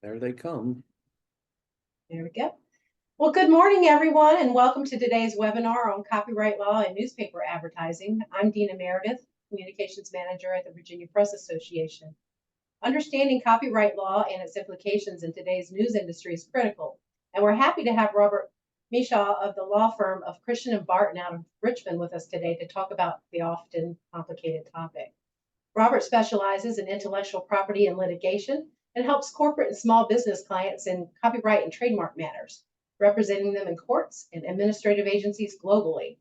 There they come. There we go. Well, good morning, everyone, and welcome to today's webinar on copyright law and newspaper advertising. I'm Dina Meredith, Communications Manager at the Virginia Press Association. Understanding copyright law and its implications in today's news industry is critical, and we're happy to have Robert Mishaw of the law firm of Christian & Barton out of Richmond with us today to talk about the often complicated topic. Robert specializes in intellectual property and litigation and helps corporate and small business clients in copyright and trademark matters, representing them in courts and administrative agencies globally.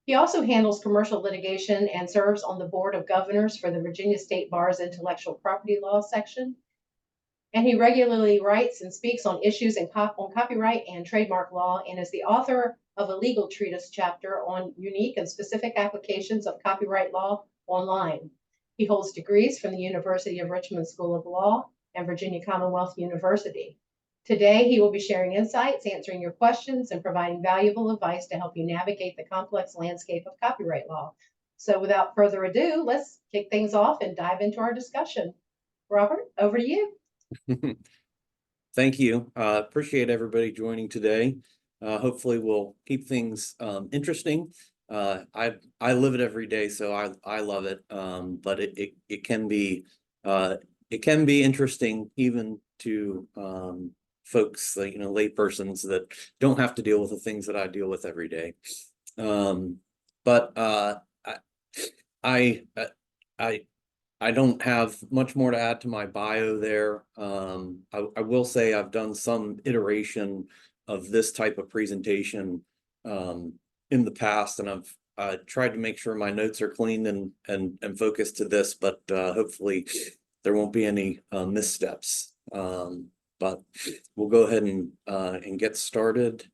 He also handles commercial litigation and serves on the board of governors for the Virginia State Bar's intellectual property law section. And he regularly writes and speaks on issues on copyright and trademark law, and is the author of a legal treatise chapter on unique and specific applications of copyright law online. He holds degrees from the University of Richmond School of Law and Virginia Commonwealth University. Today, he will be sharing insights, answering your questions, and providing valuable advice to help you navigate the complex landscape of copyright law. So without further ado, let's kick things off and dive into our discussion. Robert, over to you. Thank you. Appreciate everybody joining today. Hopefully we'll keep things interesting. I live it every day, so I love it. But it can be interesting even to folks, like, lay persons that don't have to deal with the things that I deal with every day. But I don't have much more to add to my bio there. I will say I've done some iteration of this type of presentation in the past, and I've tried to make sure my notes are clean and focused to this, but hopefully there won't be any missteps. But we'll go ahead and get started.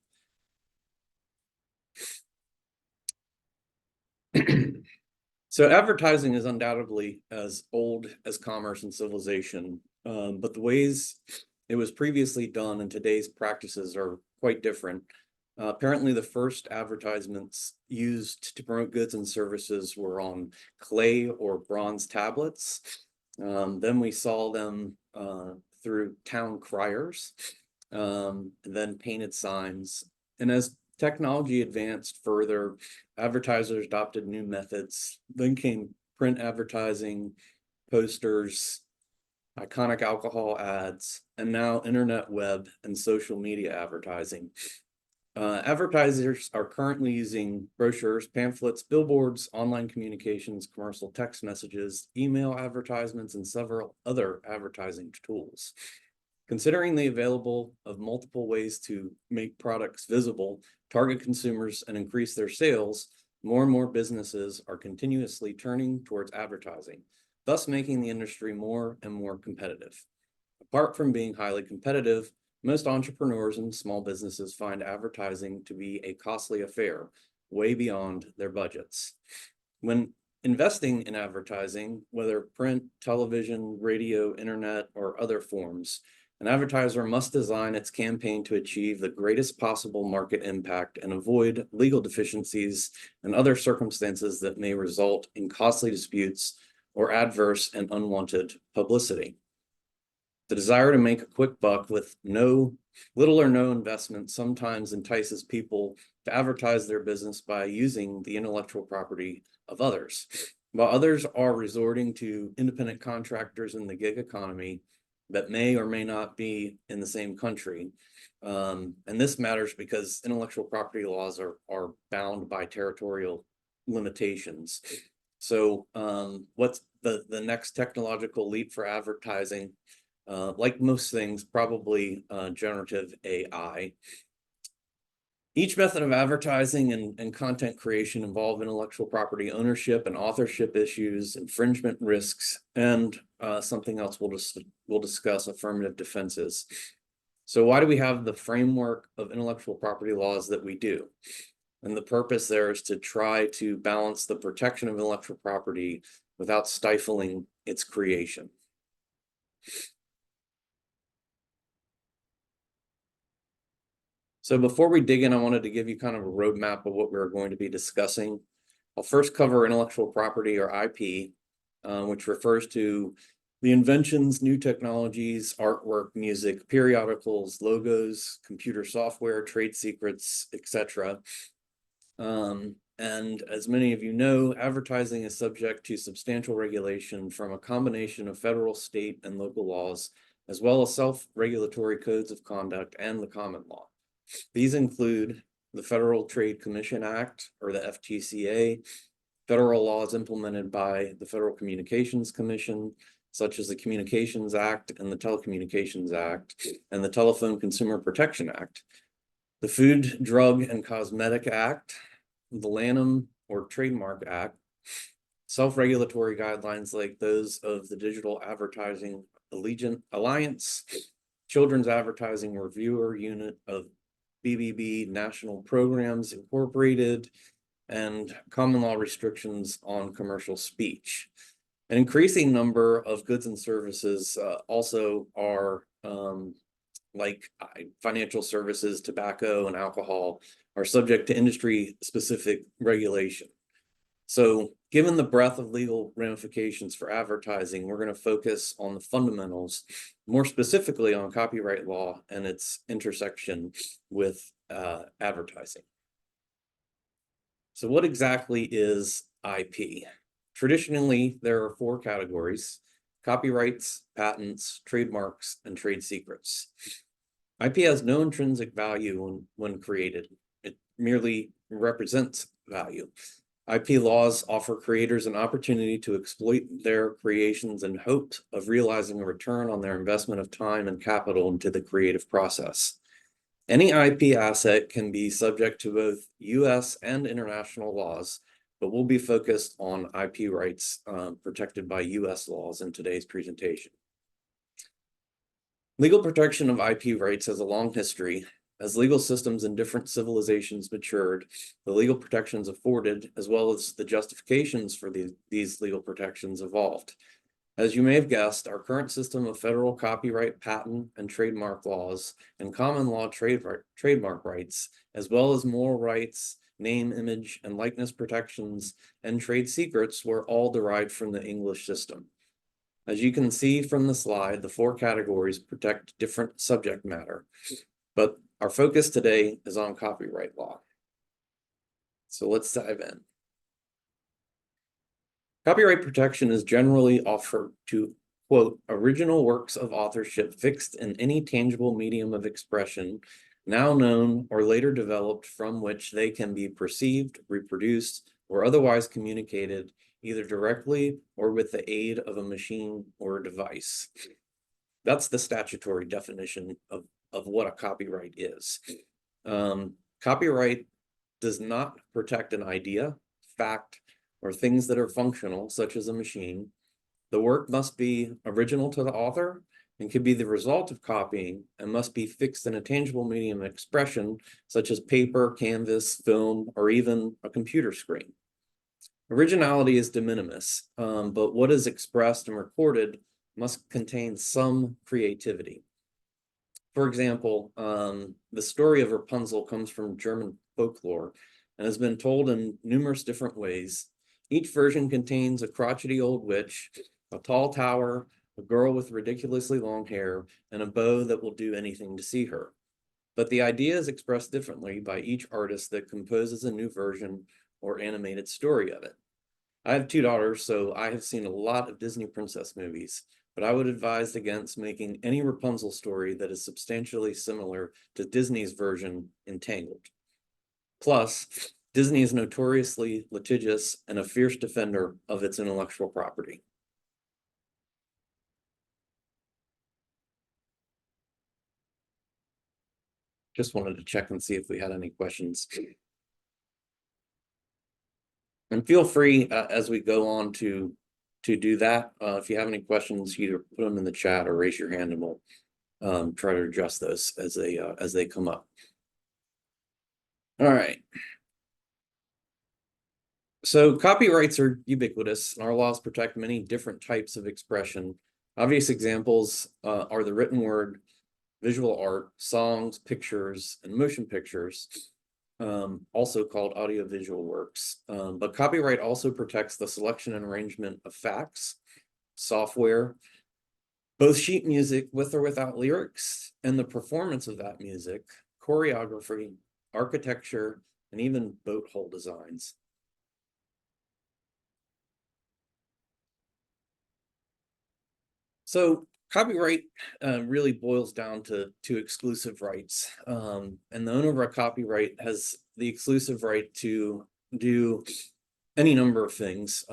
So advertising is undoubtedly as old as commerce and civilization, but the ways it was previously done and today's practices are quite different. Apparently, the first advertisements used to promote goods and services were on clay or bronze tablets. Then we saw them through town criers, and then painted signs. And as technology advanced further, advertisers adopted new methods. Then came print advertising, posters, iconic alcohol ads, and now internet, web, and social media advertising. Advertisers are currently using brochures, pamphlets, billboards, online communications, commercial text messages, email advertisements, and several other advertising tools. Considering the available of multiple ways to make products visible, target consumers, and increase their sales, more and more businesses are continuously turning towards advertising, thus making the industry more and more competitive. Apart from being highly competitive, most entrepreneurs and small businesses find advertising to be a costly affair, way beyond their budgets. When investing in advertising, whether print, television, radio, internet, or other forms, an advertiser must design its campaign to achieve the greatest possible market impact and avoid legal deficiencies and other circumstances that may result in costly disputes or adverse and unwanted publicity. The desire to make a quick buck with little or no investment sometimes entices people to advertise their business by using the intellectual property of others, while others are resorting to independent contractors in the gig economy that may or may not be in the same country. And this matters because intellectual property laws are bound by territorial limitations. So what's the next technological leap for advertising? Like most things, probably generative AI. Each method of advertising and content creation involve intellectual property ownership and authorship issues, infringement risks, and something else we'll discuss, affirmative defenses. So why do we have the framework of intellectual property laws that we do? And the purpose there is to try to balance the protection of intellectual property without stifling its creation. So before we dig in, I wanted to give you kind of a roadmap of what we're going to be discussing. I'll first cover intellectual property, or IP, which refers to The inventions, new technologies, artwork, music, periodicals, logos, computer software, trade secrets, etc. And as many of you know, advertising is subject to substantial regulation from a combination of federal, state, and local laws, as well as self-regulatory codes of conduct and the common law. These include the Federal Trade Commission Act, or the FTCA, federal laws implemented by the Federal Communications Commission, such as the Communications Act and the Telecommunications Act, and the Telephone Consumer Protection Act, the Food, Drug, and Cosmetic Act, the Lanham or Trademark Act, self-regulatory guidelines like those of the Digital Advertising Alliance, Children's Advertising Reviewer Unit of BBB National Programs Incorporated, and common law restrictions on commercial speech. An increasing number of goods and services also are like financial services, tobacco, and alcohol are subject to industry-specific regulation. So given the breadth of legal ramifications for advertising, we're going to focus on the fundamentals, more specifically on copyright law and its intersection with advertising. So what exactly is IP? Traditionally, there are 4 categories: copyrights, patents, trademarks, and trade secrets. IP has no intrinsic value when created. It merely represents value. IP laws offer creators an opportunity to exploit their creations in hopes of realizing a return on their investment of time and capital into the creative process. Any IP asset can be subject to both US and international laws, but we'll be focused on IP rights protected by US laws in today's presentation. Legal protection of IP rights has a long history. As legal systems in different civilizations matured, the legal protections afforded, as well as the justifications for these legal protections, evolved. As you may have guessed, our current system of federal copyright, patent, and trademark laws, and common law trademark rights, as well as more rights, name, image, and likeness protections, and trade secrets were all derived from the English system. As you can see from the slide, the 4 categories protect different subject matter, but our focus today is on copyright law. So let's dive in. Copyright protection is generally offered to, quote, original works of authorship fixed in any tangible medium of expression, now known or later developed, from which they can be perceived, reproduced, or otherwise communicated, either directly or with the aid of a machine or a device. That's the statutory definition of what a copyright is. Copyright does not protect an idea, fact, or things that are functional, such as a machine. The work must be original to the author and can be the result of copying, and must be fixed in a tangible medium of expression, such as paper, canvas, film, or even a computer screen. Originality is de minimis, but what is expressed and recorded must contain some creativity. For example, the story of Rapunzel comes from German folklore and has been told in numerous different ways. Each version contains a crotchety old witch, a tall tower, a girl with ridiculously long hair, and a beau that will do anything to see her. But the idea is expressed differently by each artist that composes a new version or animated story of it. I have 2 daughters, so I have seen a lot of Disney princess movies, but I would advise against making any Rapunzel story that is substantially similar to Disney's version, Entangled. Plus, Disney is notoriously litigious and a fierce defender of its intellectual property. Just wanted to check and see if we had any questions. And feel free as we go on to do that. If you have any questions, either put them in the chat or raise your hand, and we'll try to address those as they come up. All right. So copyrights are ubiquitous, and our laws protect many different types of expression. Obvious examples are the written word, visual art, songs, pictures, and motion pictures, also called audiovisual works. But copyright also protects the selection and arrangement of facts, software, Both sheet music with or without lyrics and the performance of that music, choreography, architecture, and even boat hull designs. So copyright really boils down to exclusive rights. And the owner of a copyright has the exclusive right to do any number of things.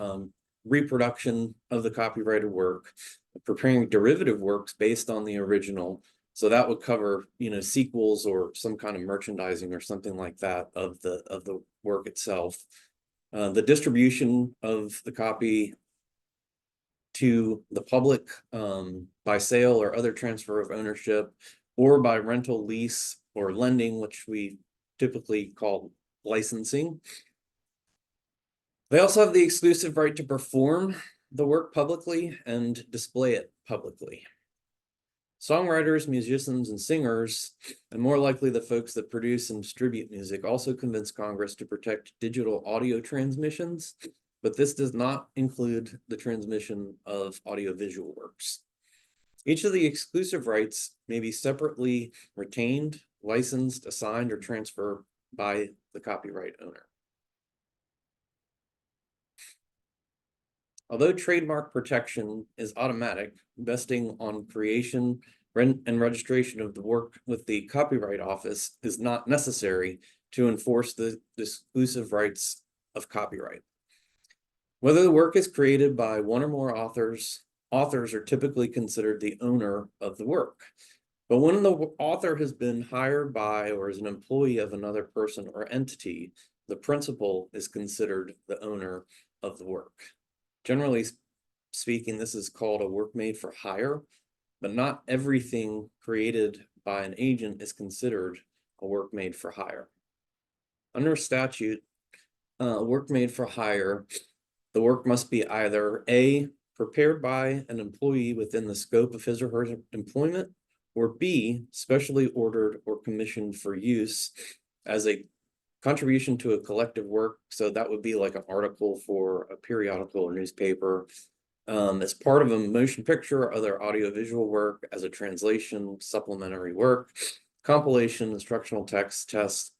Reproduction of the copyrighted work, preparing derivative works based on the original. So that would cover, sequels or some kind of merchandising or something like that of the work itself. The distribution of the copy to the public by sale or other transfer of ownership, or by rental, lease, or lending, which we typically call licensing. They also have the exclusive right to perform the work publicly and display it publicly. Songwriters, musicians, and singers, and more likely the folks that produce and distribute music, also convince Congress to protect digital audio transmissions, but this does not include the transmission of audiovisual works. Each of the exclusive rights may be separately retained, licensed, assigned, or transferred by the copyright owner. Although trademark protection is automatic, vesting on creation and registration of the work with the Copyright Office is not necessary to enforce the exclusive rights of copyright. Whether the work is created by one or more authors are typically considered the owner of the work. But when the author has been hired by or is an employee of another person or entity, the principal is considered the owner of the work. Generally speaking, this is called a work made for hire, but not everything created by an agent is considered a work made for hire. Under statute, work made for hire, the work must be either A, prepared by an employee within the scope of his or her employment, or B, specially ordered or commissioned for use as a contribution to a collective work. So that would be like an article for a periodical or newspaper, as part of a motion picture or other audiovisual work, as a translation, supplementary work, compilation, instructional text, test,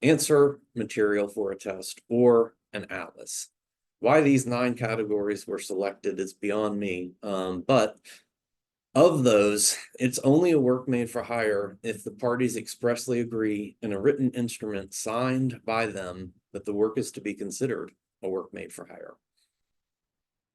answer material for a test, or an atlas. Why these 9 categories were selected is beyond me, but of those, it's only a work made for hire if the parties expressly agree in a written instrument signed by them that the work is to be considered a work made for hire.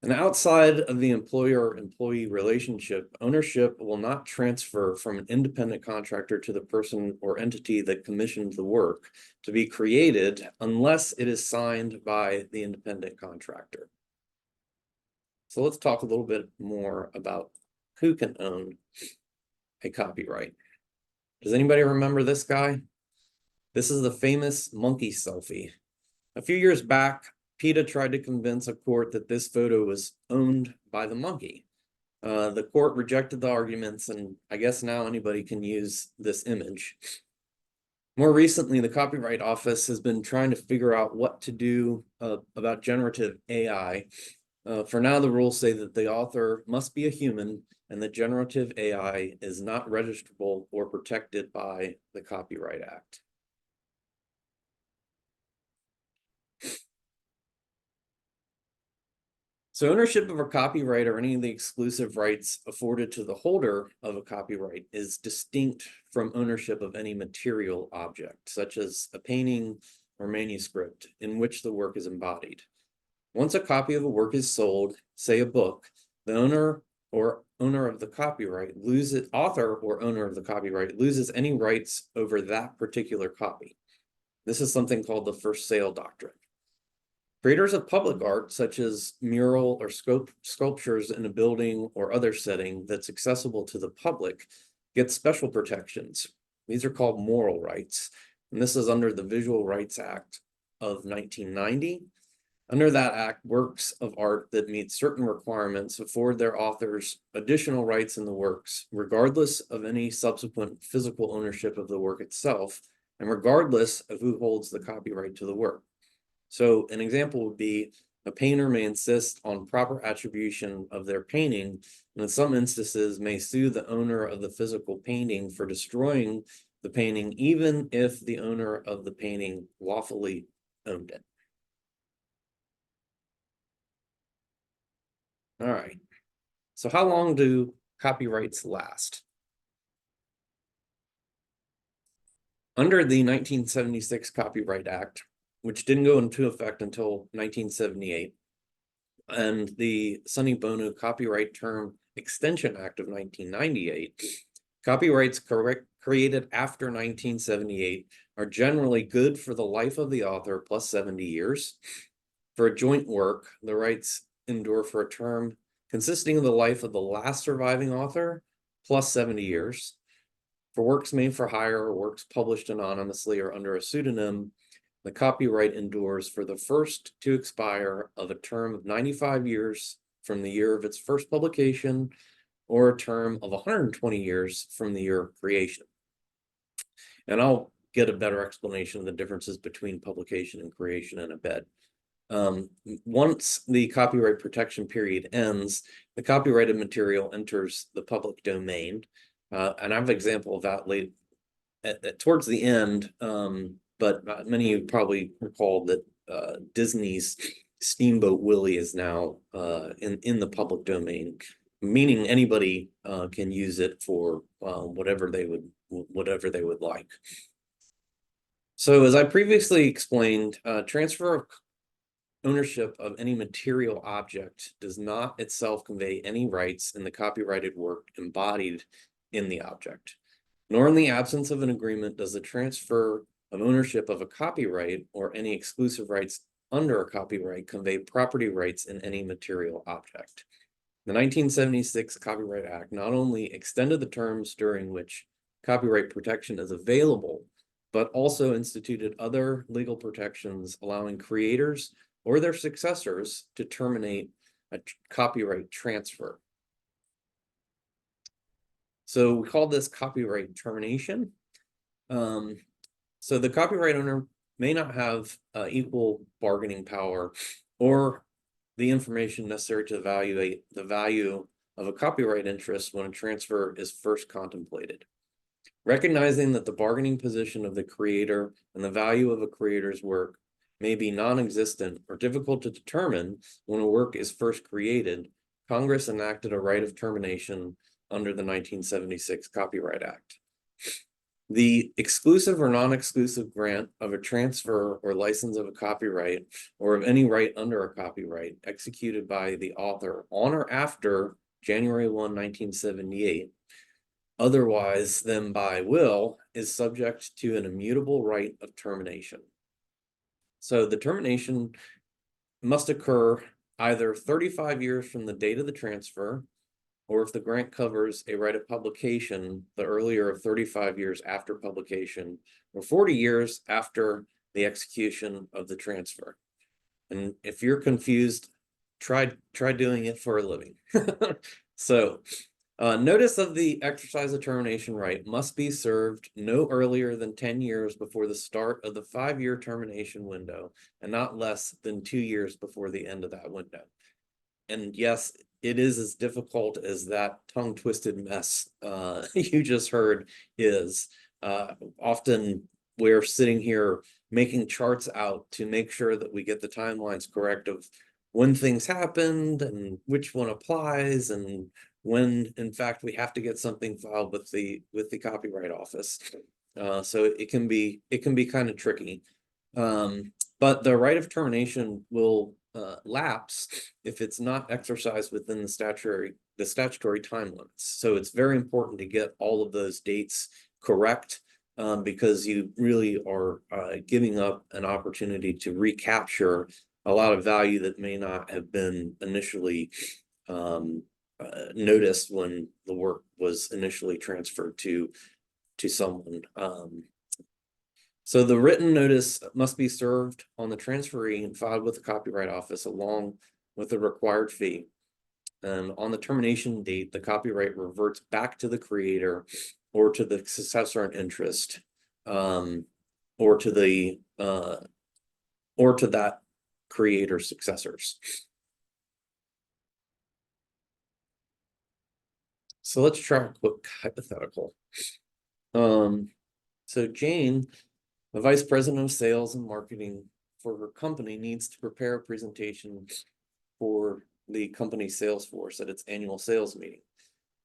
And outside of the employer-employee relationship, ownership will not transfer from an independent contractor to the person or entity that commissioned the work to be created unless it is signed by the independent contractor. So let's talk a little bit more about who can own a copyright. Does anybody remember this guy? This is the famous monkey selfie. A few years back, PETA tried to convince a court that this photo was owned by the monkey. The court rejected the arguments, and I guess now anybody can use this image. More recently, the Copyright Office has been trying to figure out what to do about generative AI. For now, the rules say that the author must be a human and that generative AI is not registrable or protected by the Copyright Act. So ownership of a copyright or any of the exclusive rights afforded to the holder of a copyright is distinct from ownership of any material object, such as a painting or manuscript in which the work is embodied. Once a copy of a work is sold, say a book, the owner of the copyright loses, author or owner of the copyright loses any rights over that particular copy. This is something called the first sale doctrine. Creators of public art, such as mural or sculptures in a building or other setting that's accessible to the public, get special protections. These are called moral rights, and this is under the Visual Rights Act of 1990. Under that act, works of art that meet certain requirements afford their authors additional rights in the works, regardless of any subsequent physical ownership of the work itself, and regardless of who holds the copyright to the work. So an example would be a painter may insist on proper attribution of their painting, and in some instances may sue the owner of the physical painting for destroying the painting, even if the owner of the painting lawfully owned it. All right. So how long do copyrights last? Under the 1976 Copyright Act, which didn't go into effect until 1978, and the Sonny Bono Copyright Term Extension Act of 1998, copyrights created after 1978 are generally good for the life of the author plus 70 years. For a joint work, the rights endure for a term consisting of the life of the last surviving author plus 70 years. For works made for hire or works published anonymously or under a pseudonym, the copyright endures for the first to expire of a term of 95 years from the year of its first publication, or a term of 120 years from the year of creation. And I'll get a better explanation of the differences between publication and creation in a bit. Once the copyright protection period ends, the copyrighted material enters the public domain. And I have an example of that later towards the end, but many of you probably recall that Disney's Steamboat Willie is now in the public domain, meaning anybody can use it for whatever they would like. So as I previously explained, transfer of ownership of any material object does not itself convey any rights in the copyrighted work embodied in the object, nor in the absence of an agreement does the transfer of ownership of a copyright or any exclusive rights under a copyright convey property rights in any material object. The 1976 Copyright Act not only extended the terms during which copyright protection is available, but also instituted other legal protections allowing creators or their successors to terminate a copyright transfer. So we call this copyright termination. So the copyright owner may not have equal bargaining power or the information necessary to evaluate the value of a copyright interest when a transfer is first contemplated. Recognizing that the bargaining position of the creator and the value of a creator's work may be non-existent or difficult to determine when a work is first created, Congress enacted a right of termination under the 1976 Copyright Act. The exclusive or non-exclusive grant of a transfer or license of a copyright or of any right under a copyright executed by the author on or after January 1, 1978, otherwise than by will, is subject to an immutable right of termination. So the termination must occur either 35 years from the date of the transfer, or if the grant covers a right of publication, the earlier of 35 years after publication, or 40 years after the execution of the transfer. And if you're confused, try doing it for a living. So notice of the exercise of termination right must be served no earlier than 10 years before the start of the 5-year termination window, and not less than 2 years before the end of that window. And yes, it is as difficult as that tongue-twisted mess you just heard is. Often we're sitting here making charts out to make sure that we get the timelines correct of when things happened and which one applies, and when in fact we have to get something filed with the Copyright Office. So it can be kind of tricky. But the right of termination will lapse if it's not exercised within the statutory time limits. So it's very important to get all of those dates correct, because you really are giving up an opportunity to recapture a lot of value that may not have been initially noticed when the work was initially transferred to someone. So the written notice must be served on the transferee and filed with the Copyright Office along with the required fee. And on the termination date, the copyright reverts back to the creator or to the successor in interest, or to that create or successors. So let's try a quick hypothetical. So Jane, the vice president of sales and marketing for her company, needs to prepare a presentation for the company's sales force at its annual sales meeting.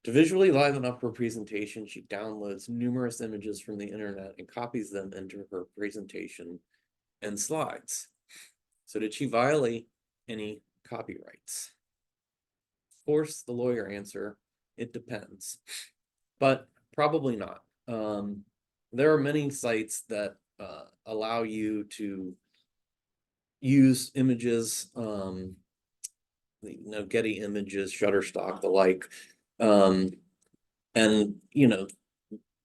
To visually liven up her presentation, she downloads numerous images from the internet and copies them into her presentation and slides. So did she violate any copyrights? Of course, the lawyer answer, it depends, but probably not. There are many sites that allow you to use images, Getty Images, Shutterstock, the like. And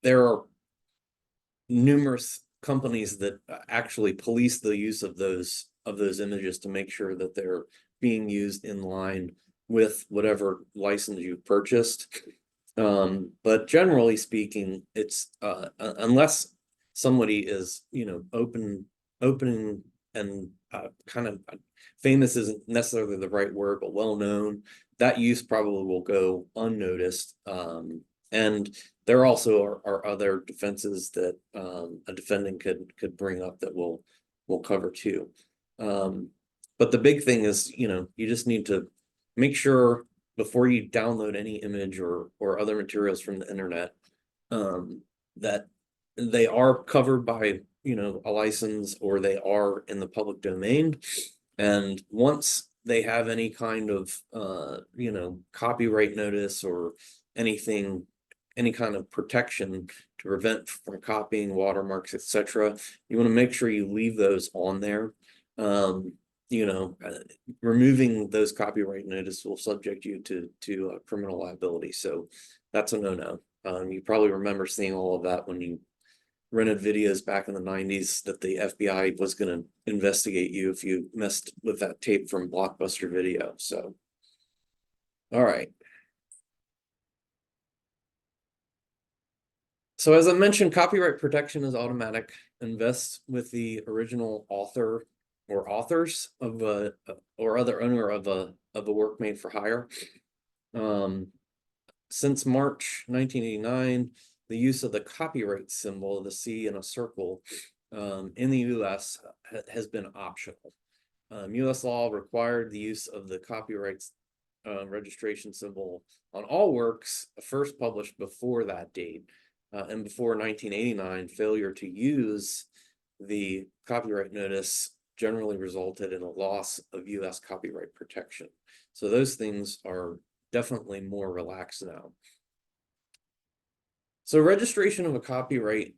there are numerous companies that actually police the use of those images to make sure that they're being used in line with whatever license you purchased. But generally speaking, it's unless somebody is open and kind of famous isn't necessarily the right word, but well known, that use probably will go unnoticed. And there also are other defenses that a defendant could bring up that we'll cover too. But the big thing is, you just need to make sure before you download any image or other materials from the internet, that they are covered by a license, or they are in the public domain. And once they have any kind of copyright notice or anything, any kind of protection to prevent from copying, watermarks, etc., you want to make sure you leave those on there. Removing those copyright notice will subject you to criminal liability. So that's a no-no. You probably remember seeing all of that when you rented videos back in the 90s that the FBI was going to investigate you if you messed with that tape from Blockbuster Video. So, all right. So as I mentioned, copyright protection is automatic and vests with the original author or authors of or other owner of a work made for hire. Since March 1989, the use of the copyright symbol, the C in a circle, in the U.S. has been optional. U.S. law required the use of the copyright registration symbol on all works first published before that date. And before 1989, failure to use the copyright notice generally resulted in a loss of U.S. copyright protection. So those things are definitely more relaxed now. So registration of a copyright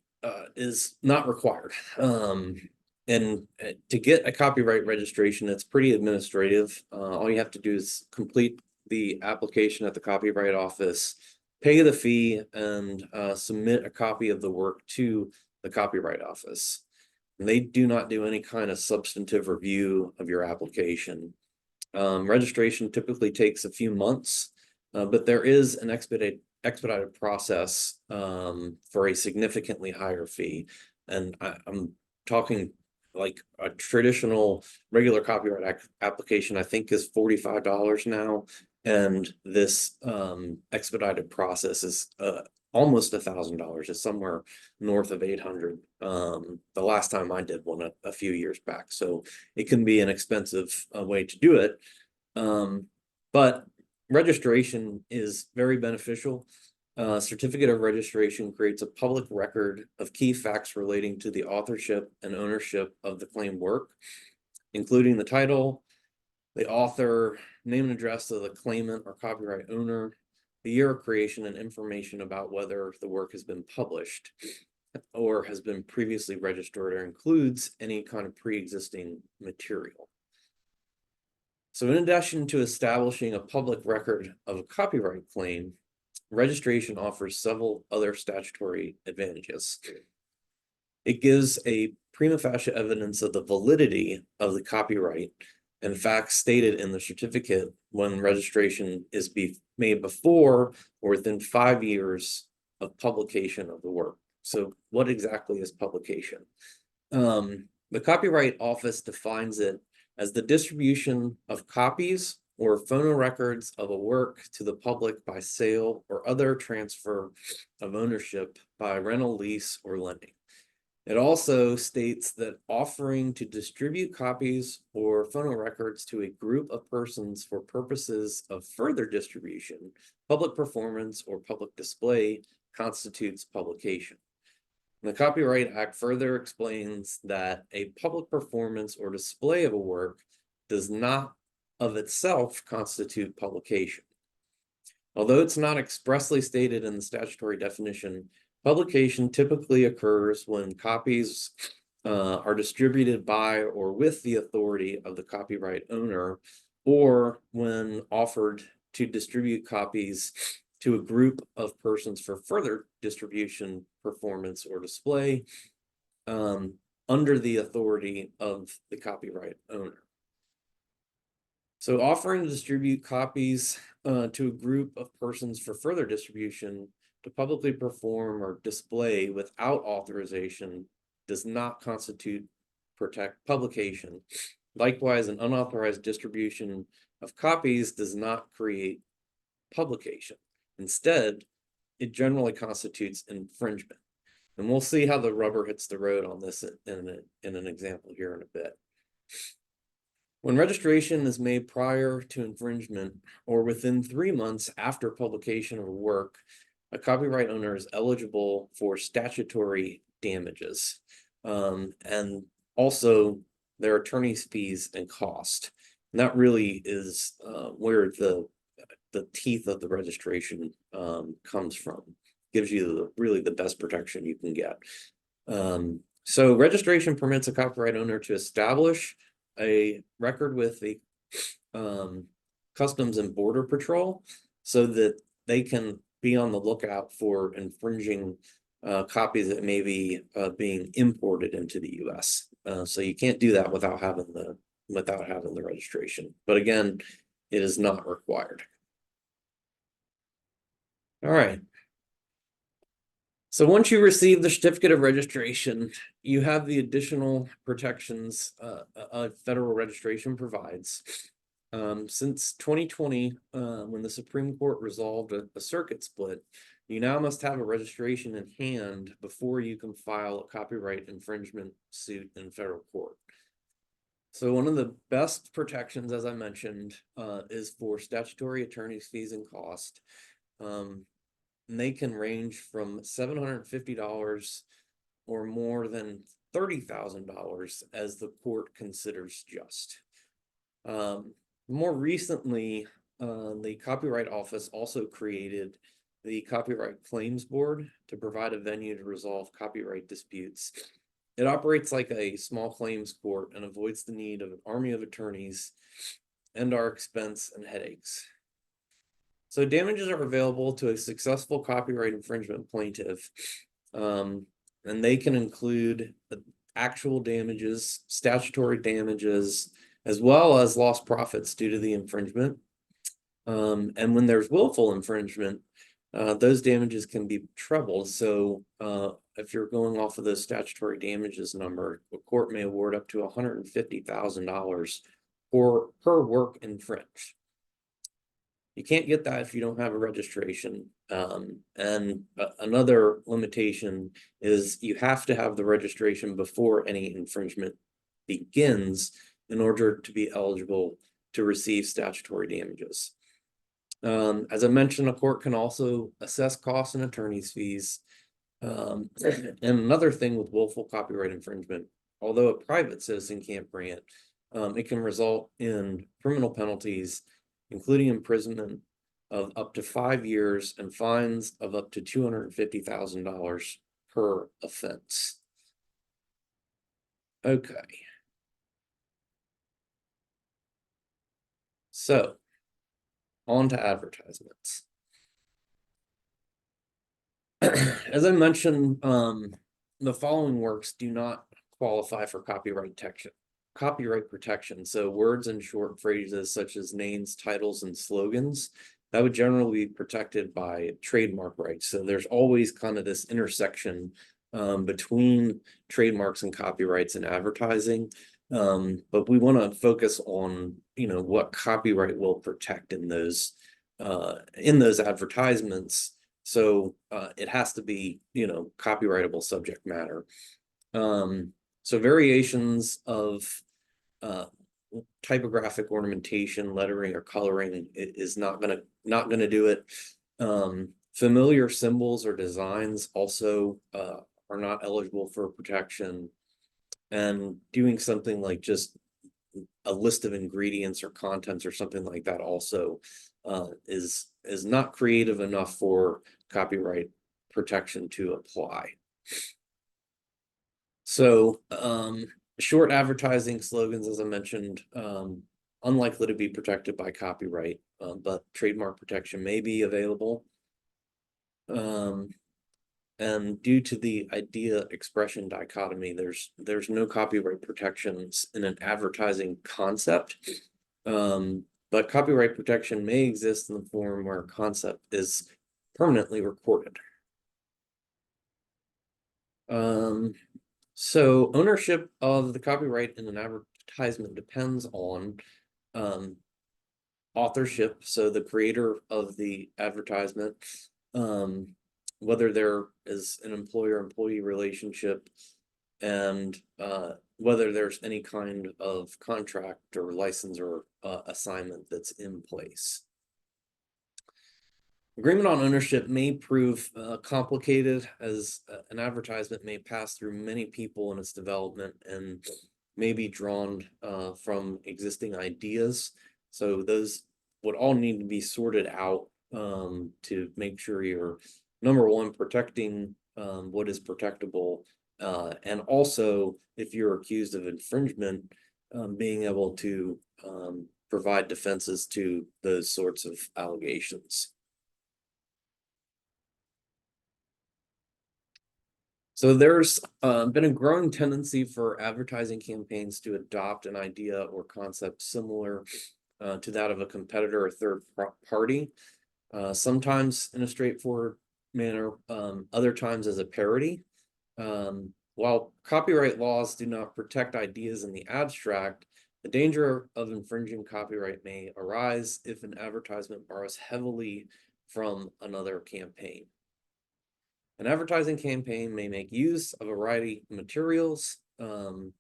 is not required. And to get a copyright registration, it's pretty administrative. All you have to do is complete the application at the Copyright Office, pay the fee, and submit a copy of the work to the Copyright Office. And they do not do any kind of substantive review of your application. Registration typically takes a few months, but there is an expedited process for a significantly higher fee. And I'm talking like a traditional regular copyright application, I think, is $45 now. And this expedited process is almost $1,000. It's somewhere north of 800. The last time I did one a few years back. So it can be an expensive way to do it. But registration is very beneficial. Certificate of registration creates a public record of key facts relating to the authorship and ownership of the claimed work, including the title, the author, name and address of the claimant or copyright owner, the year of creation, and information about whether the work has been published or has been previously registered or includes any kind of pre-existing material. So in addition to establishing a public record of a copyright claim, registration offers several other statutory advantages. It gives a prima facie evidence of the validity of the copyright and facts stated in the certificate when registration is made before or within 5 years of publication of the work. So what exactly is publication? The Copyright Office defines it as the distribution of copies or phonorecords of a work to the public by sale or other transfer of ownership by rental, lease, or lending. It also states that offering to distribute copies or phonorecords to a group of persons for purposes of further distribution, public performance, or public display constitutes publication. The Copyright Act further explains that a public performance or display of a work does not of itself constitute publication. Although it's not expressly stated in the statutory definition, publication typically occurs when copies are distributed by or with the authority of the copyright owner, or when offered to distribute copies to a group of persons for further distribution, performance, or display under the authority of the copyright owner. So offering to distribute copies to a group of persons for further distribution to publicly perform or display without authorization does not constitute publication. Likewise, an unauthorized distribution of copies does not create publication. Instead, it generally constitutes infringement. And we'll see how the rubber hits the road on this in an example here in a bit. When registration is made prior to infringement or within 3 months after publication of a work, a copyright owner is eligible for statutory damages, and also their attorney's fees and cost. And that really is where the teeth of the registration comes from. Gives you really the best protection you can get. So registration permits a copyright owner to establish a record with the Customs and Border Patrol so that they can be on the lookout for infringing copies that may be being imported into the US. So you can't do that without having the registration. But again, it is not required. All right. So once you receive the certificate of registration, you have the additional protections federal registration provides. Since 2020, when the Supreme Court resolved a circuit split, you now must have a registration in hand before you can file a copyright infringement suit in federal court. So one of the best protections, as I mentioned, is for statutory attorney's fees and cost. And they can range from $750 or more than $30,000 as the court considers just. More recently, the Copyright Office also created the Copyright Claims Board to provide a venue to resolve copyright disputes. It operates like a small claims court and avoids the need of an army of attorneys and our expense and headaches. So damages are available to a successful copyright infringement plaintiff, and they can include actual damages, statutory damages, as well as lost profits due to the infringement. And when there's willful infringement, those damages can be trebled. So if you're going off of the statutory damages number, a court may award up to $150,000 per work infringed. You can't get that if you don't have a registration. And another limitation is you have to have the registration before any infringement begins in order to be eligible to receive statutory damages. As I mentioned, a court can also assess costs and attorney's fees. And another thing with willful copyright infringement, although a private citizen can't bring it, it can result in criminal penalties, including imprisonment of up to 5 years and fines of up to $250,000 per offense. Okay. So, on to advertisements. As I mentioned, the following works do not qualify for copyright protection. So words and short phrases such as names, titles, and slogans, that would generally be protected by trademark rights. So there's always kind of this intersection between trademarks and copyrights and advertising. But we want to focus on, what copyright will protect in those advertisements. So it has to be, copyrightable subject matter. So variations of typographic ornamentation, lettering, or coloring is not gonna do it. Familiar symbols or designs also are not eligible for protection. And doing something like just a list of ingredients or contents or something like that also is not creative enough for copyright protection to apply. So short advertising slogans, as I mentioned, unlikely to be protected by copyright, but trademark protection may be available. And due to the idea expression dichotomy, there's no copyright protections in an advertising concept. But copyright protection may exist in the form where a concept is permanently recorded. So ownership of the copyright in an advertisement depends on authorship, so the creator of the advertisement, whether there is an employer-employee relationship, and whether there's any kind of contract or license or assignment that's in place. Agreement on ownership may prove complicated, as an advertisement may pass through many people in its development and may be drawn from existing ideas. So those would all need to be sorted out to make sure you're, number one, protecting what is protectable, and also, if you're accused of infringement, being able to provide defenses to those sorts of allegations. So there's been a growing tendency for advertising campaigns to adopt an idea or concept similar to that of a competitor or third party, sometimes in a straightforward manner, other times as a parody. While copyright laws do not protect ideas in the abstract, the danger of infringing copyright may arise if an advertisement borrows heavily from another campaign. An advertising campaign may make use of a variety of materials, and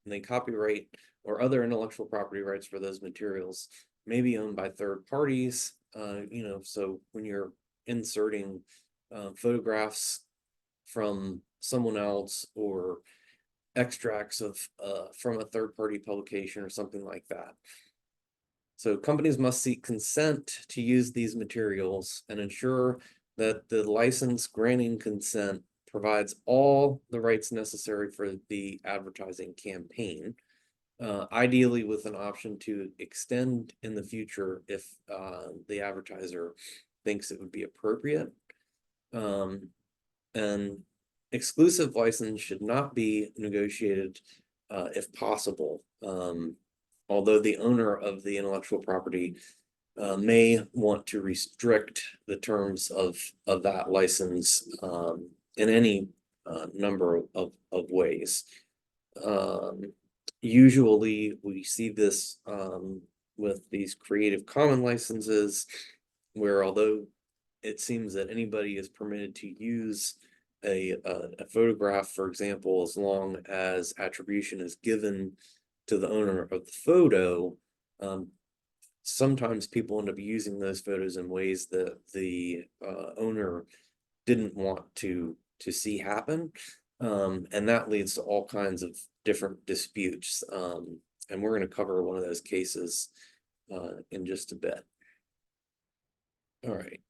the copyright or other intellectual property rights for those materials may be owned by third parties. So when you're inserting photographs from someone else or extracts of from a third-party publication or something like that. So companies must seek consent to use these materials and ensure that the license granting consent provides all the rights necessary for the advertising campaign, ideally with an option to extend in the future if the advertiser thinks it would be appropriate. And exclusive license should not be negotiated if possible, although the owner of the intellectual property may want to restrict the terms of that license in any number of ways. Usually we see this with these Creative Commons licenses, where although it seems that anybody is permitted to use a photograph, for example, as long as attribution is given to the owner of the photo, sometimes people end up using those photos in ways that the owner didn't want to see happen, and that leads to all kinds of different disputes, and we're going to cover one of those cases in just a bit. All right.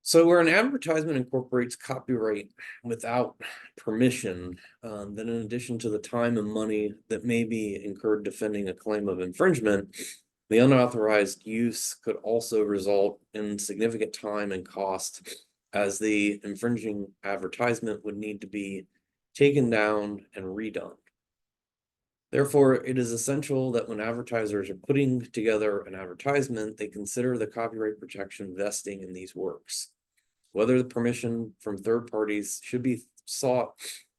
So where an advertisement incorporates copyright without permission, then in addition to the time and money that may be incurred defending a claim of infringement, the unauthorized use could also result in significant time and cost, as the infringing advertisement would need to be taken down and redone. Therefore, it is essential that when advertisers are putting together an advertisement, they consider the copyright protection vesting in these works, whether the permission from third parties should be sought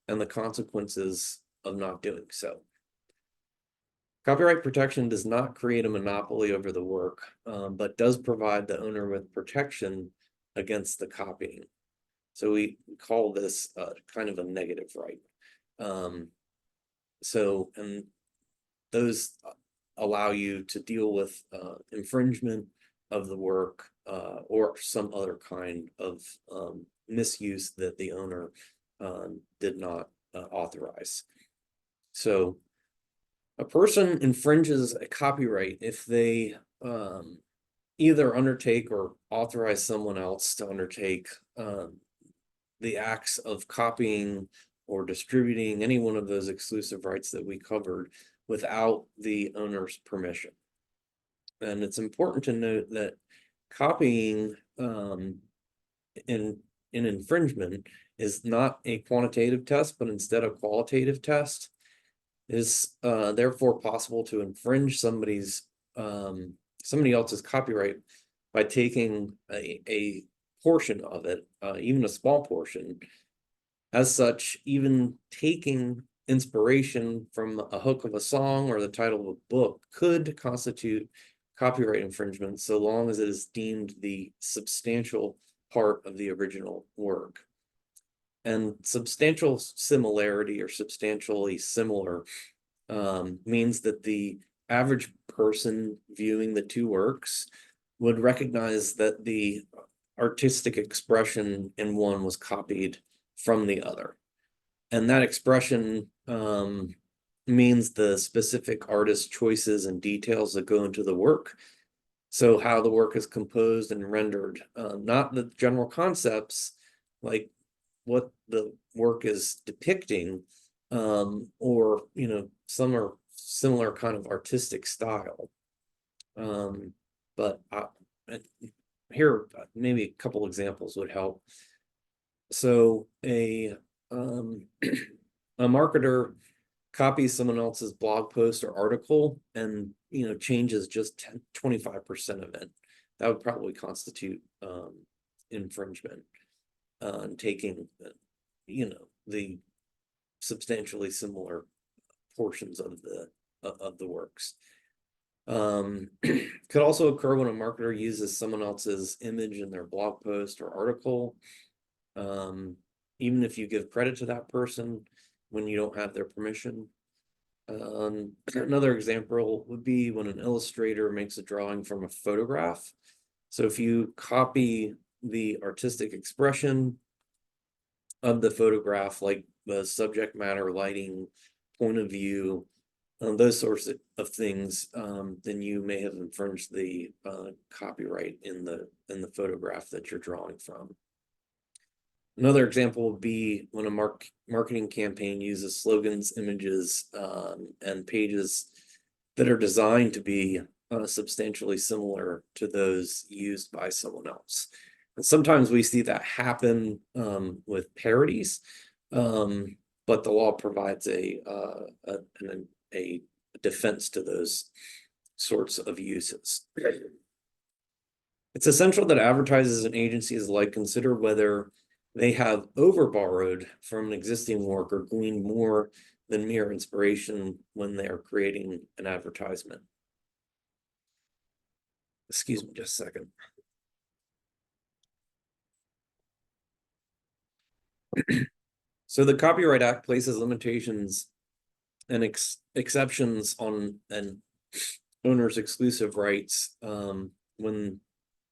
and the consequences of not doing so. Copyright protection does not create a monopoly over the work, but does provide the owner with protection against the copying. So we call this kind of a negative right. And those allow you to deal with infringement of the work or some other kind of misuse that the owner did not authorize. So a person infringes a copyright if they either undertake or authorize someone else to undertake the acts of copying or distributing any one of those exclusive rights that we covered without the owner's permission. And it's important to note that copying in infringement is not a quantitative test, but instead a qualitative test. It is therefore possible to infringe somebody else's copyright by taking a portion of it, even a small portion. As such, even taking inspiration from a hook of a song or the title of a book could constitute copyright infringement, so long as it is deemed the substantial part of the original work. And substantial similarity or substantially similar means that the average person viewing the two works would recognize that the artistic expression in one was copied from the other. And that expression means the specific artist choices and details that go into the work. So how the work is composed and rendered, not the general concepts like what the work is depicting, or some are similar kind of artistic style. But here maybe a couple examples would help. So a marketer copies someone else's blog post or article and changes just 25% of it. That would probably constitute infringement, taking the substantially similar portions of the works. Could also occur when a marketer uses someone else's image in their blog post or article, even if you give credit to that person when you don't have their permission. Another example would be when an illustrator makes a drawing from a photograph. So if you copy the artistic expression of the photograph, like the subject matter, lighting, point of view, those sorts of things, then you may have infringed the copyright in the photograph that you're drawing from. Another example would be when a marketing campaign uses slogans, images, and pages that are designed to be substantially similar to those used by someone else. And sometimes we see that happen with parodies, but the law provides a defense to those sorts of uses. It's essential that advertisers and agencies alike consider whether they have overborrowed from an existing work or gleaned more than mere inspiration when they are creating an advertisement. Excuse me just a second. So the Copyright Act places limitations and exceptions on an owner's exclusive rights when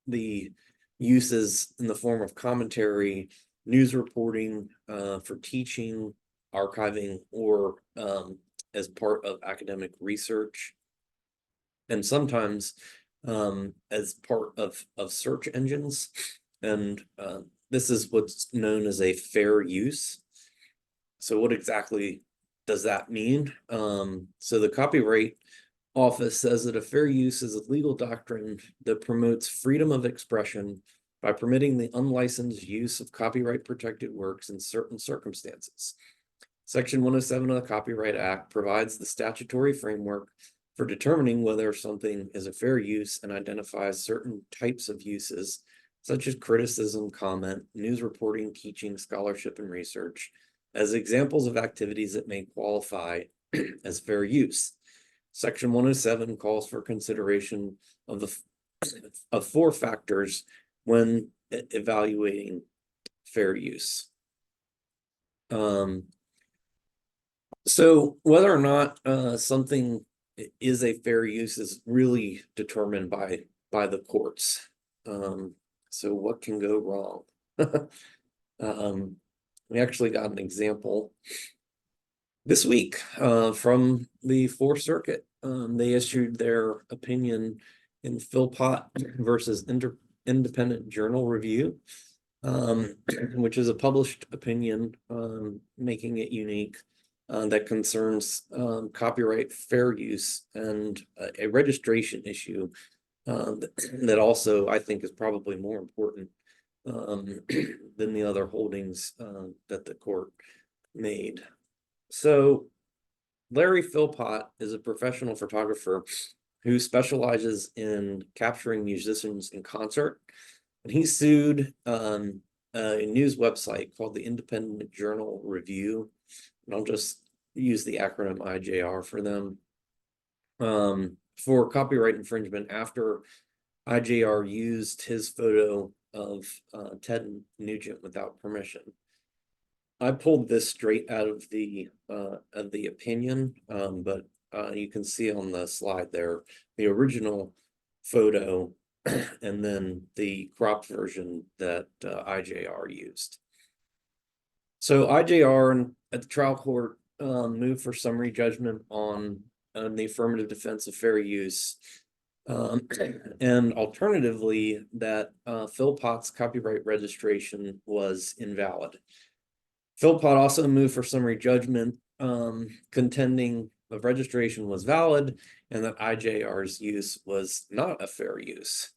the use is in the form of commentary, news reporting, for teaching, archiving, or as part of academic research, and sometimes as part of search engines. And this is what's known as a fair use. So what exactly does that mean? So the Copyright Office says that a fair use is a legal doctrine that promotes freedom of expression by permitting the unlicensed use of copyright protected works in certain circumstances. Section 107 of the Copyright Act provides the statutory framework for determining whether something is a fair use and identifies certain types of uses, such as criticism, comment, news reporting, teaching, scholarship, and research, as examples of activities that may qualify as fair use. Section 107 calls for consideration of of 4 factors when evaluating fair use. So whether or not something is a fair use is really determined by the courts. So what can go wrong? We actually got an example this week from the Fourth Circuit. They issued their opinion in Philpott versus Independent Journal Review, which is a published opinion, making it unique, that concerns copyright fair use and a registration issue that also I think is probably more important than the other holdings that the court made. So Larry Philpott is a professional photographer who specializes in capturing musicians in concert. And he sued a news website called the Independent Journal Review. And I'll just use the acronym IJR for them, for copyright infringement after IJR used his photo of Ted Nugent without permission. I pulled this straight out of the opinion, but you can see on the slide there the original photo and then the cropped version that IJR used. So IJR at the trial court moved for summary judgment on the affirmative defense of fair use, and alternatively that Philpott's copyright registration was invalid. Philpott also moved for summary judgment, contending the registration was valid and that IJR's use was not a fair use.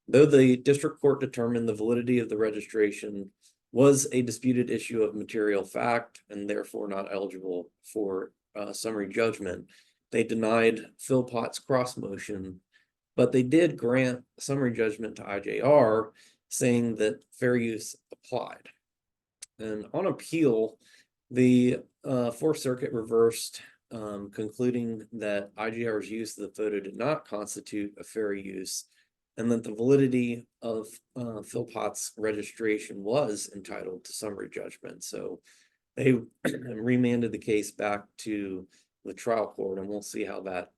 Though the district court determined the validity of the registration was a disputed issue of material fact and therefore not eligible for summary judgment, they denied Philpott's cross motion, but they did grant summary judgment to IJR, saying that fair use applied. And on appeal, the Fourth Circuit reversed, concluding that IJR's use of the photo did not constitute a fair use, and that the validity of Philpott's registration was entitled to summary judgment. So they remanded the case back to the trial court, and we'll see how that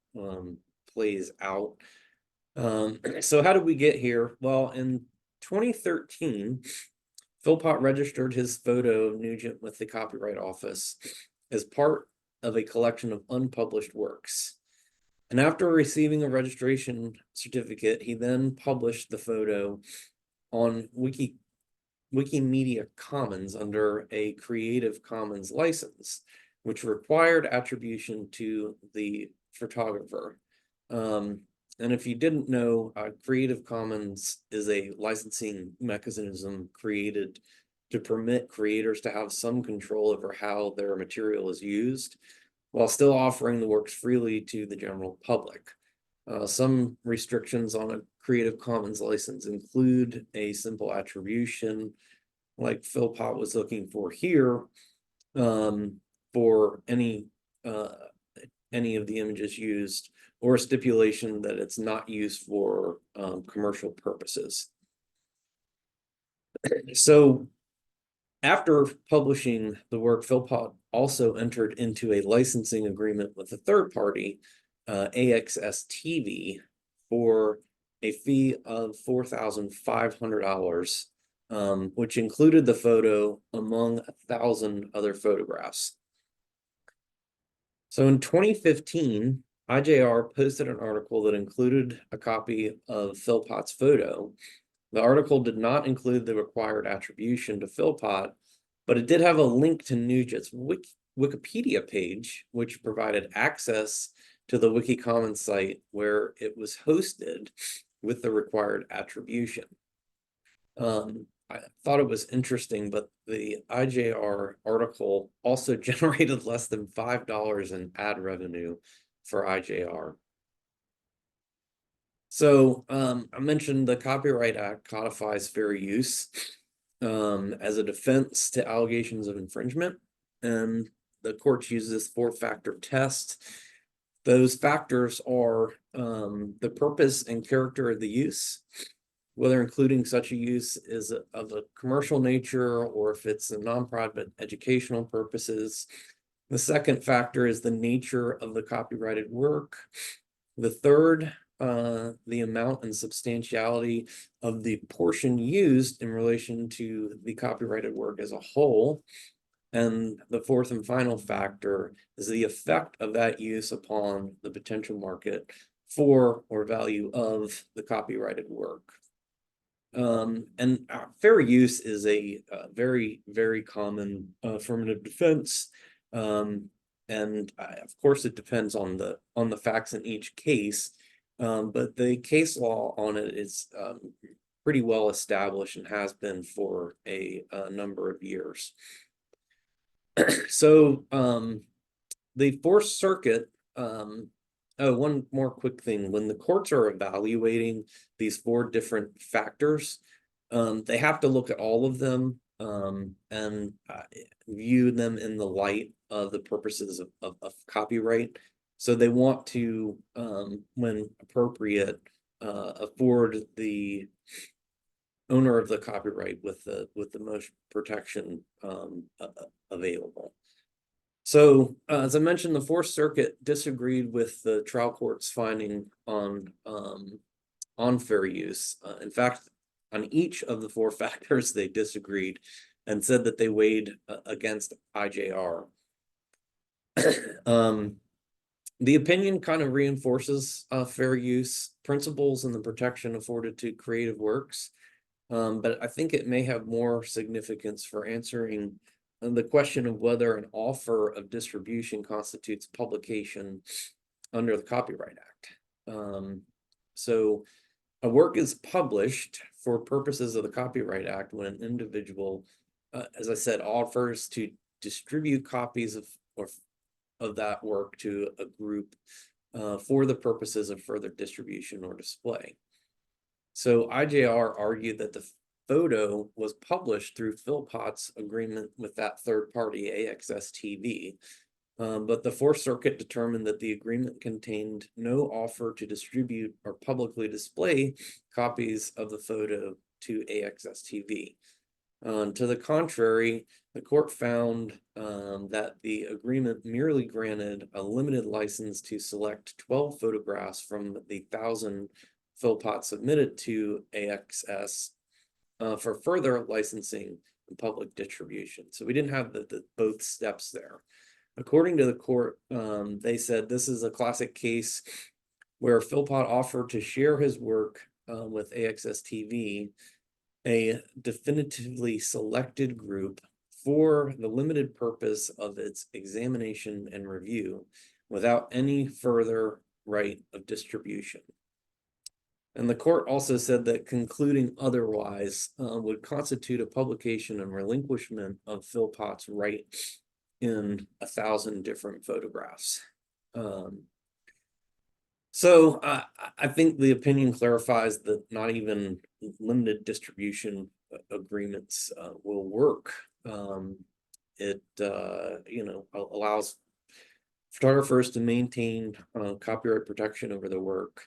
plays out. So how did we get here? Well, in 2013, Philpott registered his photo of Nugent with the Copyright Office as part of a collection of unpublished works. And after receiving a registration certificate, he then published the photo on Wikimedia Commons under a Creative Commons license, which required attribution to the photographer. And if you didn't know, Creative Commons is a licensing mechanism created to permit creators to have some control over how their material is used, while still offering the works freely to the general public. Some restrictions on a Creative Commons license include a simple attribution, like Philpott was looking for here, for any of the images used, or a stipulation that it's not used for commercial purposes. So after publishing the work, Philpott also entered into a licensing agreement with a third party, AXS TV, for a fee of $4,500, which included the photo among 1,000 other photographs. So in 2015, IJR posted an article that included a copy of Philpott's photo. The article did not include the required attribution to Philpott, but it did have a link to Nugent's Wikipedia page, which provided access to the Wikicommons site where it was hosted with the required attribution. I thought it was interesting, but the IJR article also generated less than $5 in ad revenue for IJR. So I mentioned the Copyright Act codifies fair use. as a defense to allegations of infringement. And the courts use this 4-factor test. Those factors are the purpose and character of the use, whether including such a use is of a commercial nature or if it's a nonprofit educational purposes. The second factor is the nature of the copyrighted work. The third, the amount and substantiality of the portion used in relation to the copyrighted work as a whole. And the fourth and final factor is the effect of that use upon the potential market for or value of the copyrighted work. And fair use is a very, very common affirmative defense. And of course, it depends on the facts in each case. But the case law on it is pretty well established and has been for a number of years. So the Fourth Circuit, oh, one more quick thing. When the courts are evaluating these 4 different factors, they have to look at all of them and view them in the light of the purposes of copyright. So they want to, when appropriate, afford the owner of the copyright with the most protection available. So, as I mentioned, the Fourth Circuit disagreed with the trial court's finding on fair use. In fact, on each of the 4 factors, they disagreed and said that they weighed against IJR. The opinion kind of reinforces fair use principles and the protection afforded to creative works. But I think it may have more significance for answering the question of whether an offer of distribution constitutes publication under the Copyright Act. So a work is published for purposes of the Copyright Act when an individual, as I said, offers to distribute copies of that work to a group for the purposes of further distribution or display. So IJR argued that the photo was published through Philpott's agreement with that third party, AXS TV. But the Fourth Circuit determined that the agreement contained no offer to distribute or publicly display copies of the photo to AXS TV. To the contrary, the court found that the agreement merely granted a limited license to select 12 photographs from the 1,000 Philpott submitted to AXS for further licensing and public distribution. So we didn't have the both steps there. According to the court, they said this is a classic case where Philpott offered to share his work with AXS TV, a definitively selected group for the limited purpose of its examination and review without any further right of distribution. And the court also said that concluding otherwise would constitute a publication and relinquishment of Philpott's right in 1,000 different photographs. So I think the opinion clarifies that not even limited distribution agreements will work. It allows photographers to maintain copyright protection over the work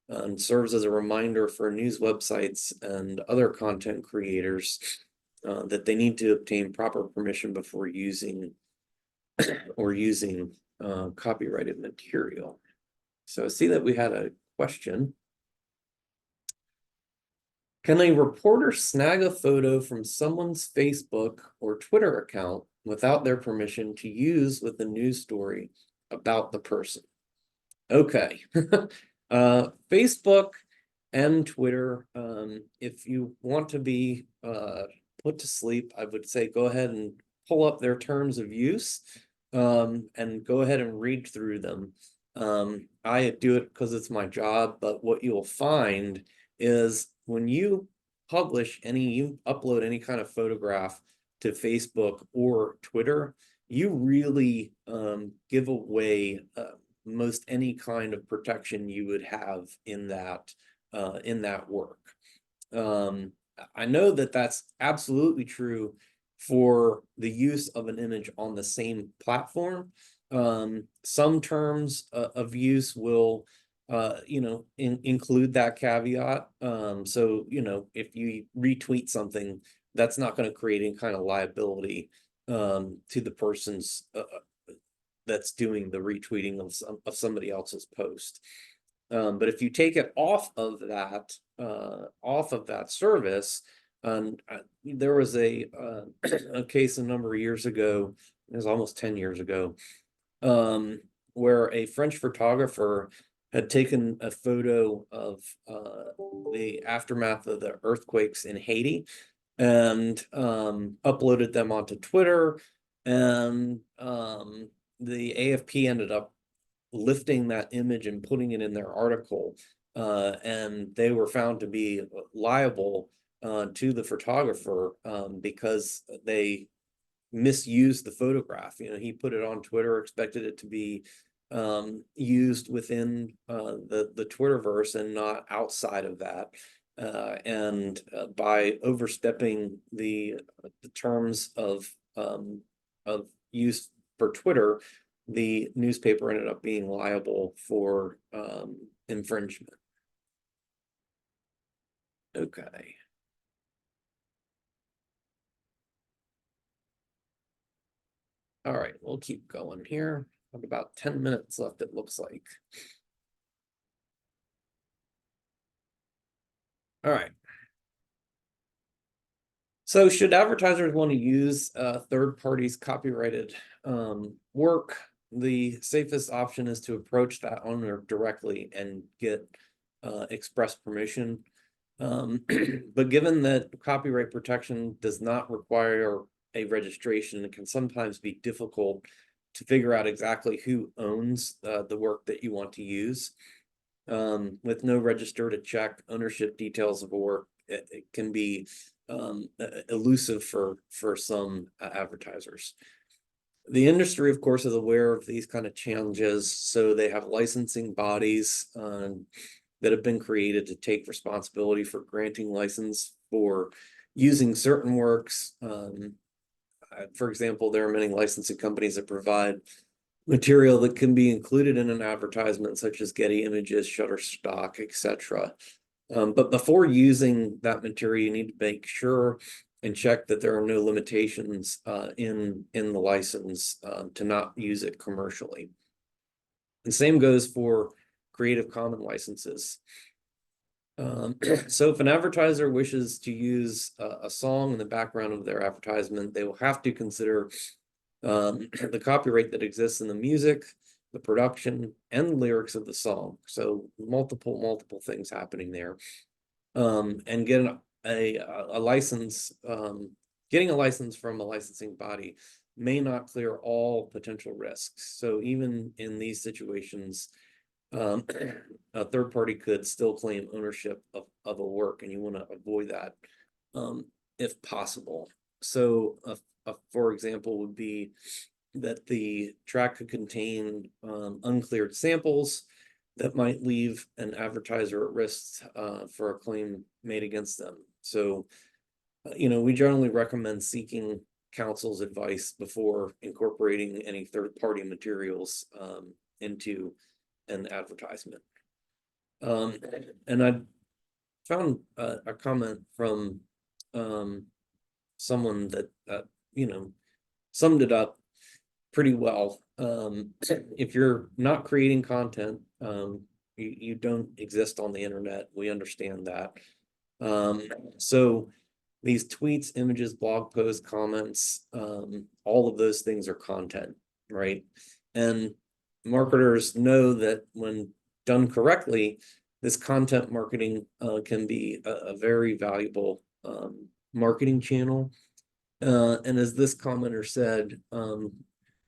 and serves as a reminder for news websites and other content creators that they need to obtain proper permission before using copyrighted material. So I see that we had a question. Can a reporter snag a photo from someone's Facebook or Twitter account without their permission to use with a news story about the person? Okay. Facebook and Twitter, if you want to be put to sleep, I would say go ahead and pull up their terms of use and go ahead and read through them. I do it because it's my job, but what you'll find is when you upload any kind of photograph to Facebook or Twitter, you really give away most any kind of protection you would have in that work. I know that that's absolutely true for the use of an image on the same platform. Some terms of use will, include that caveat. So, if you retweet something, that's not going to create any kind of liability to the person's that's doing the retweeting of somebody else's post. But if you take it off of that service, there was a case a number of years ago, it was almost 10 years ago, where a French photographer had taken a photo of the aftermath of the earthquakes in Haiti and uploaded them onto Twitter, and the AFP ended up lifting that image and putting it in their article, and they were found to be liable to the photographer because they misused the photograph. He put it on Twitter, expected it to be used within the Twitterverse and not outside of that. And by overstepping the terms of use for Twitter, the newspaper ended up being liable for infringement. Okay. All right, we'll keep going here. Have about 10 minutes left, it looks like. All right. So should advertisers want to use third parties' copyrighted work? The safest option is to approach that owner directly and get express permission. But given that copyright protection does not require a registration, it can sometimes be difficult to figure out exactly who owns the work that you want to use. With no register to check ownership details of work, it can be elusive for some advertisers. The industry, of course, is aware of these kind of challenges, so they have licensing bodies that have been created to take responsibility for granting license for using certain works. For example, there are many licensing companies that provide material that can be included in an advertisement, such as Getty Images, Shutterstock, etc. But before using that material, you need to make sure and check that there are no limitations in the license to not use it commercially. The same goes for Creative Commons licenses. So if an advertiser wishes to use a song in the background of their advertisement, they will have to consider the copyright that exists in the music, the production, and the lyrics of the song. So multiple things happening there. And get a license, getting a license from a licensing body may not clear all potential risks. So even in these situations, a third party could still claim ownership of a work, and you want to avoid that if possible. So for example, would be that the track could contain uncleared samples that might leave an advertiser at risk for a claim made against them. So, we generally recommend seeking counsel's advice before incorporating any third-party materials into an advertisement. And I found a comment from someone that summed it up pretty well. If you're not creating content, you don't exist on the internet. We understand that. So these tweets, images, blog posts, comments, all of those things are content, right? And marketers know that when done correctly, this content marketing can be a very valuable marketing channel. And as this commenter said,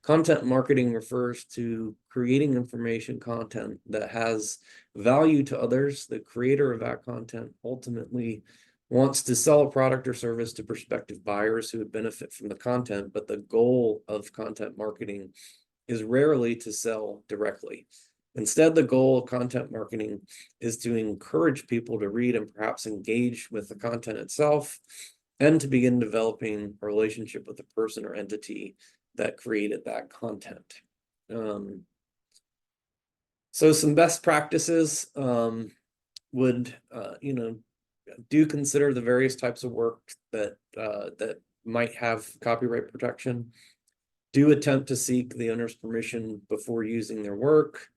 content marketing refers to creating information content that has value to others. The creator of that content ultimately wants to sell a product or service to prospective buyers who would benefit from the content, but the goal of content marketing is rarely to sell directly. Instead, the goal of content marketing is to encourage people to read and perhaps engage with the content itself, and to begin developing a relationship with the person or entity that created that content. So some best practices would, do consider the various types of work that might have copyright protection. Do attempt to seek the owner's permission before using their work.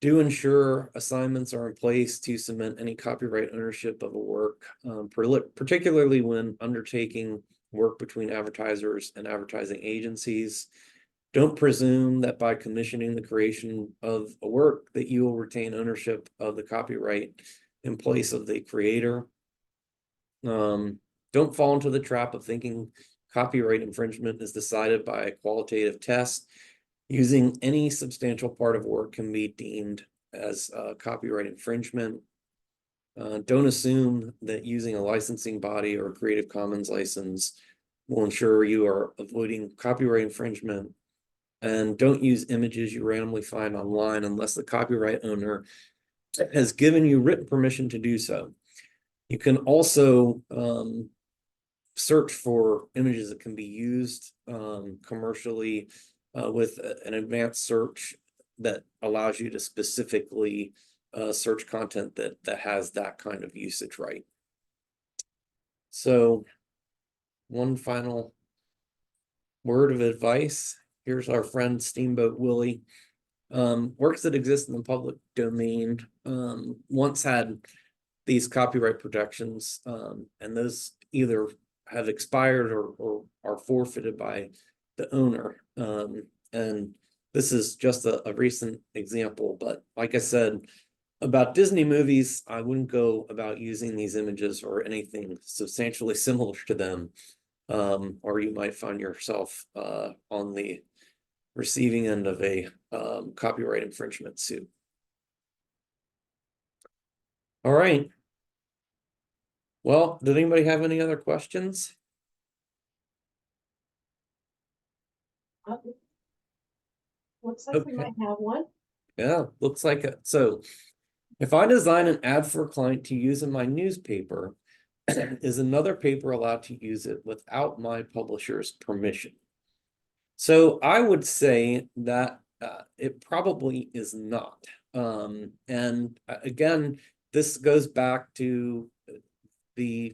Do ensure assignments are in place to cement any copyright ownership of a work, particularly when undertaking work between advertisers and advertising agencies. Don't presume that by commissioning the creation of a work that you will retain ownership of the copyright in place of the creator. Don't fall into the trap of thinking copyright infringement is decided by a qualitative test. Using any substantial part of work can be deemed as copyright infringement. Don't assume that using a licensing body or a Creative Commons license will ensure you are avoiding copyright infringement. And don't use images you randomly find online unless the copyright owner has given you written permission to do so. You can also search for images that can be used commercially with an advanced search that allows you to specifically search content that has that kind of usage right. So one final word of advice. Here's our friend Steamboat Willie. Works that exist in the public domain once had these copyright protections, and those either have expired or are forfeited by the owner. And this is just a recent example, but like I said, about Disney movies, I wouldn't go about using these images or anything substantially similar to them, or you might find yourself on the receiving end of a copyright infringement suit. All right. Well, did anybody have any other questions? Looks like we Okay. might have one. Yeah, looks like it. So if I design an ad for a client to use in my newspaper, is another paper allowed to use it without my publisher's permission? So I would say that it probably is not. And again, this goes back to the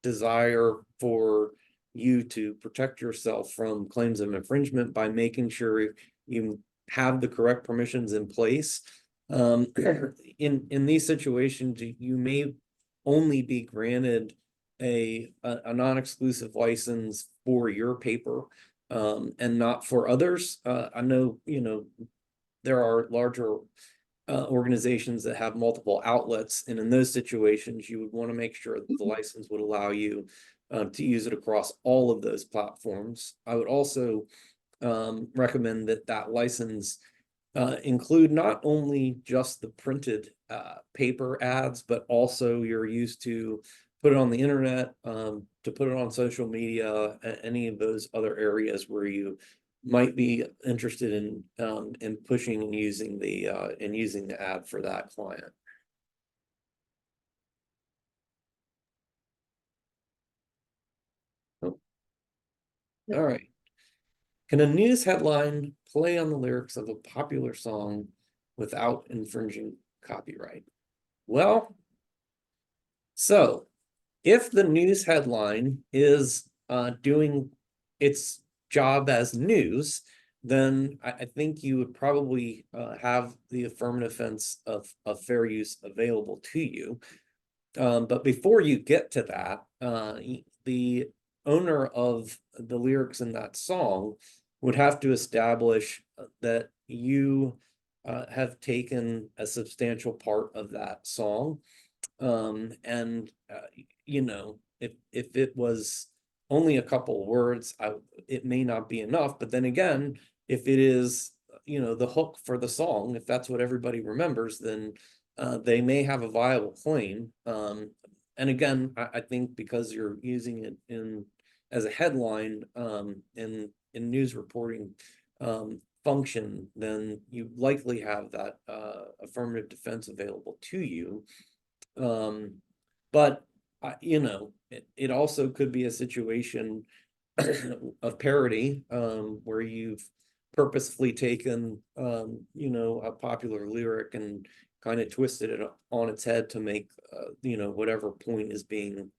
desire for you to protect yourself from claims of infringement by making sure you have the correct permissions in place. In these situations, you may only be granted a non-exclusive license for your paper, and not for others. I know, there are larger organizations that have multiple outlets, and in those situations, you would want to make sure that the license would allow you to use it across all of those platforms. I would also recommend that license include not only just the printed paper ads, but also you're used to put it on the internet, to put it on social media, any of those other areas where you might be interested in pushing and using the ad for that client. Oh. All right. Can a news headline play on the lyrics of a popular song without infringing copyright? Well, so if the news headline is doing its job as news, then I think you would probably have the affirmative defense of fair use available to you. But before you get to that, the owner of the lyrics in that song would have to establish that you have taken a substantial part of that song. And if it was only a couple of words, it may not be enough. But then again, if it is, the hook for the song, if that's what everybody remembers, then they may have a viable claim. And again, I think because you're using it as a headline in news reporting function, then you likely have that affirmative defense available to you. But you know, it also could be a situation of parody, where you've purposefully taken, you know, a popular lyric and kind of twisted it on its head to make, you know, whatever point is being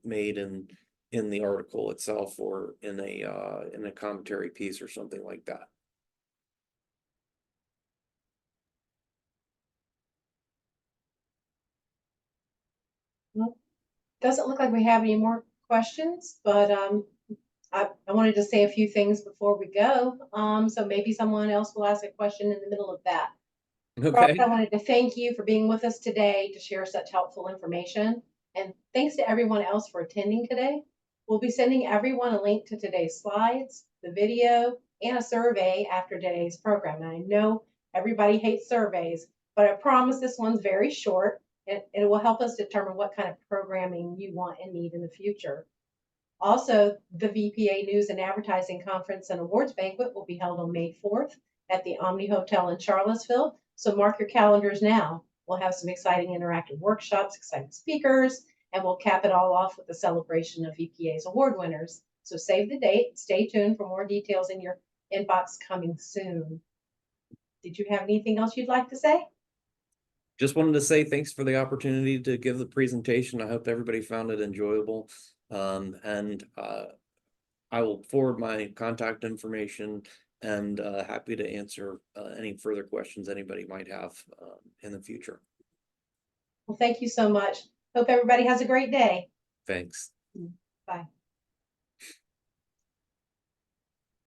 made in the article itself, or in a commentary piece or something like that. Well, doesn't look like we have any more questions, but I wanted to say a few things before we go. So maybe someone else will ask a question in the middle of that. Robert, Okay. I wanted to thank you for being with us today to share such helpful information. And thanks to everyone else for attending today. We'll be sending everyone a link to today's slides, the video, and a survey after today's program. And I know everybody hates surveys, but I promise this one's very short, and it will help us determine what kind of programming you want and need in the future. Also, the VPA News and Advertising Conference and Awards Banquet will be held on May 4th at the Omni Hotel in Charlottesville. So mark your calendars now. We'll have some exciting interactive workshops, exciting speakers, and we'll cap it all off with a celebration of VPA's award winners. So save the date. Stay tuned for more details in your inbox coming soon. Did you have anything else you'd like to say? Just wanted to say thanks for the opportunity to give the presentation. I hope everybody found it enjoyable. And I will forward my contact information, and happy to answer any further questions anybody might have in the future. Well, thank you so much. Hope everybody has a great day. Thanks. Bye.